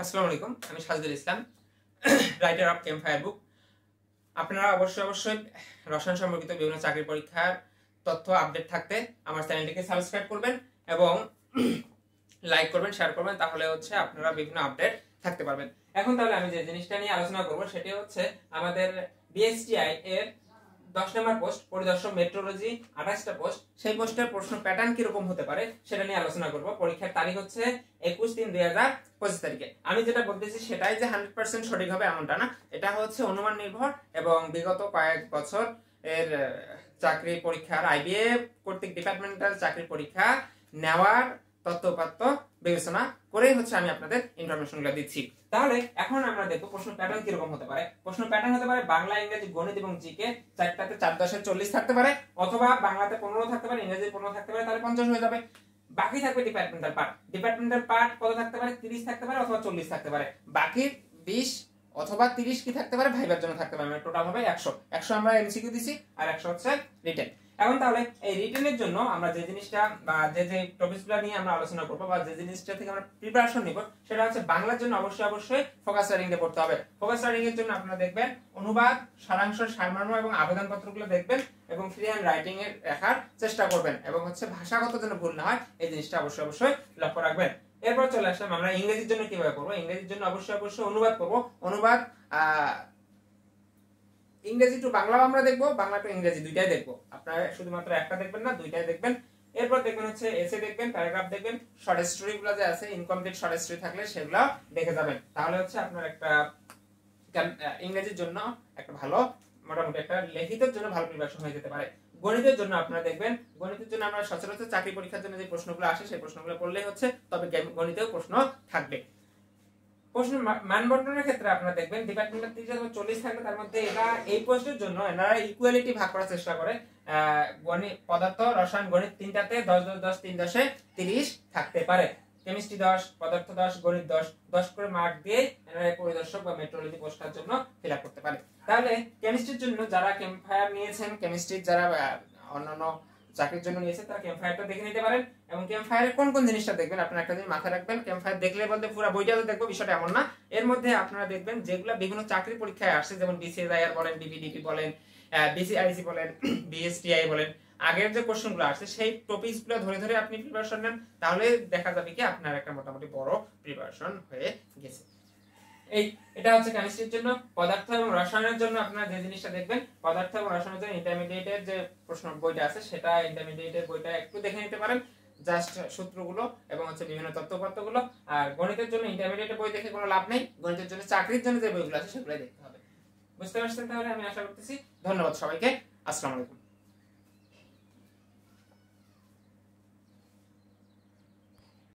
আসসালামু আলাইকুম, আমি সাজদুল ইসলাম, রাইটার অফ ক্যাম্পফায়ার বুক। আপনারা অবশ্যই রসায়ন সম্পর্কিত বিভিন্ন চাকরি পরীক্ষার তথ্য আপডেট থাকতে আমার চ্যানেলটিকে সাবস্ক্রাইব করবেন এবং লাইক করবেন, শেয়ার করবেন, তাহলে হচ্ছে আপনারা বিভিন্ন আপডেট থাকতে পারবেন। এখন তাহলে আমি যে জিনিসটা নিয়ে আলোচনা করব সেটি হচ্ছে আমাদের বিএসটিআই এর 10 নম্বর পোস্ট পরিদর্শক মেট্রোলজি 28টা পোস্ট, সেই পোস্টের প্রশ্ন প্যাটার্ন কিরকম হতে পারে সেটা নিয়ে আলোচনা করব। পরীক্ষার তারিখ হচ্ছে 21/3/2025 তারিখে। আমি যেটা বলতেছি সেটাই যে 100% সঠিক হবে এমনটা না, এটা হচ্ছে অনুমান নির্ভর এবং বিগত কয়েক বছর এর চাকরি পরীক্ষার আইবিএ কর্তৃক ডিপার্টমেন্টাল চাকরি পরীক্ষা নেওয়ার তথ্যপাত্য বিবেচনা করেই হচ্ছে আমি আপনাদের ইনফরমেশনগুলো দিচ্ছি। তাহলে এখন আমরা দেখব প্রশ্ন প্যাটার্ন কিরকম হতে পারে। প্রশ্ন প্যাটার্ন হতে পারে বাংলা, ইংরেজি, গণিত এবং জিকে চারটাতে 4×10=40 থাকতে পারে, অথবা বাংলাতে 15 থাকতে পারে, ইংরেজি 15 থাকতে পারে, তাহলে 50 হয়ে যাবে। বাকি থাকবে ডিপার্টমেন্টাল পার্ট। ডিপার্টমেন্টাল পার্ট কত থাকতে পারে? 30 থাকতে পারে অথবা 40 থাকতে পারে। বাকি 20 অথবা 30 কি থাকতে পারে? ভাইবার জন্য থাকতে পারে। টোটাল হবে 100 আমরা এমসিকিউ দিছি আর 100 হচ্ছে রিটেন। এখন তাহলে এই রিটেনের জন্য আমরা যে জিনিসটা বা যে টপিকসগুলো নিয়ে আমরা আলোচনা করব বা যে জিনিসটা থেকে আমরা প্রিপারেশন নিব সেটা হচ্ছে বাংলার জন্য অবশ্যই ফোকাস রাইটিং দিয়ে পড়তে হবে। ফোকাস রাইটিং এর জন্য আপনারা দেখবেন অনুবাদ, সারাংশ, সারমর্ম এবং আবেদনপত্রগুলো দেখবেন এবং ফ্রি হ্যান্ড রাইটিং এর লেখার চেষ্টা করবেন এবং হচ্ছে ভাষাগত যেন ভুল না হয় এই জিনিসটা অবশ্যই লক্ষ্য রাখবেন। এরপর চলে আসলাম আমরা ইংরেজির জন্য কিভাবে করব। ইংরেজির জন্য অবশ্যই অনুবাদ করব। অনুবাদ ইংরেজি টু বাংলাও আমরা দেখবো, বাংলা টু ইংরেজি দুইটাই দেখবো। আপনারা শুধুমাত্র একটা দেখবেন না, দুইটাই দেখবেন। এরপর দেখবেন হচ্ছে এসে দেখবেন, প্যারাগ্রাফ দেখবেন, শর্ট স্টোরিগুলো যে আছে ইনকমপ্লিট শর্ট স্টোরি থাকলে সেগুলো দেখে যাবেন। তাহলে হচ্ছে আপনার একটা ইংরেজির জন্য একটা ভালো, মোটামুটি একটা লিখিতের জন্য ভালো প্রিপারেশন হয়ে যেতে পারে। গণিতের জন্য আপনারা দেখবেন, গণিতের জন্য আমরা সচরাচর চাকরি পরীক্ষার জন্য যে প্রশ্নগুলো আসে সেই প্রশ্নগুলো পড়লেই হচ্ছে, তবে গণিতেও প্রশ্ন থাকবে। প্রশ্ন মান বন্টনের ক্ষেত্রে আপনারা দেখবেন ডিপার্টমেন্টের 30/40 থাকলে তার মধ্যে এরা এই পোস্টের জন্য এনারা ইকুয়ালিটি ভাগ করার চেষ্টা করে। গণিত, পদার্থ, রসায়ন, গণিত তিনটাতে 10 থাকতে পারে। কেমিস্ট্রি 10, পদার্থ 10, গণিত 10 করে মার্ক দিয়ে এনারা পরিদর্শক বা মেট্রোলজি পোস্টটার জন্য ফিল আপ করতে পারে। তাহলে কেমিস্ট্রির জন্য যারা ক্যাম্পফায়ার নিয়েছেন, কেমিস্ট্রির যারা অন্যান্য চাকরির জন্য নিয়েছে তারা ক্যাম্পফায়ারটা দেখে নিতে পারেন। এবং ক্যাম্পফায়ারের কোন কোন জিনিসটা দেখবেন আপনারা একটা জিনিস মাথায় রাখবেন, ক্যাম্পফায়ার দেখলে বলতে পুরো বইটা দেখবো বিষয়টা এমন না। এর মধ্যে আপনারা দেখবেন যেগুলো বিভিন্ন চাকরি পরীক্ষায় আসছে, যেমন বিসিএসআইআর বলেন, বিপিডিপি বলেন, বিসিআইসি বলেন, বিএসটিআই বলেন, আগের যে কোশ্চেনগুলো আসছে সেই টপিকসগুলো ধরে আপনি প্রিপারেশন নেন, তাহলে দেখা যাবে কি আপনার একটা মোটামুটি বড় প্রিপারেশন হয়ে গেছে। এটা হচ্ছে কেমিস্ট্রির জন্য। পদার্থ এবং রসায়নের জন্য আপনারা যে জিনিসটা দেখবেন, পদার্থ এবং রসায়নের জন্য ইন্টারমিডিয়েটের যে প্রশ্ন বইটা আছে সেটা ইন্টারমিডিয়েটের বইটা একটু দেখে নিতে পারেন, জাস্ট সূত্রগুলো এবং হচ্ছে বিভিন্ন তথ্যপত্রগুলো। আর গণিতের জন্য ইন্টারমিডিয়েটের বই দেখে কোনো লাভ নেই, গণিতের জন্য চাকরির জন্য যে বইগুলো আছে সেগুলোই দেখতে হবে। বুঝতে পারছেন? তাহলে আমি আশা করতেছি। ধন্যবাদ সবাইকে। আসসালামু আলাইকুম।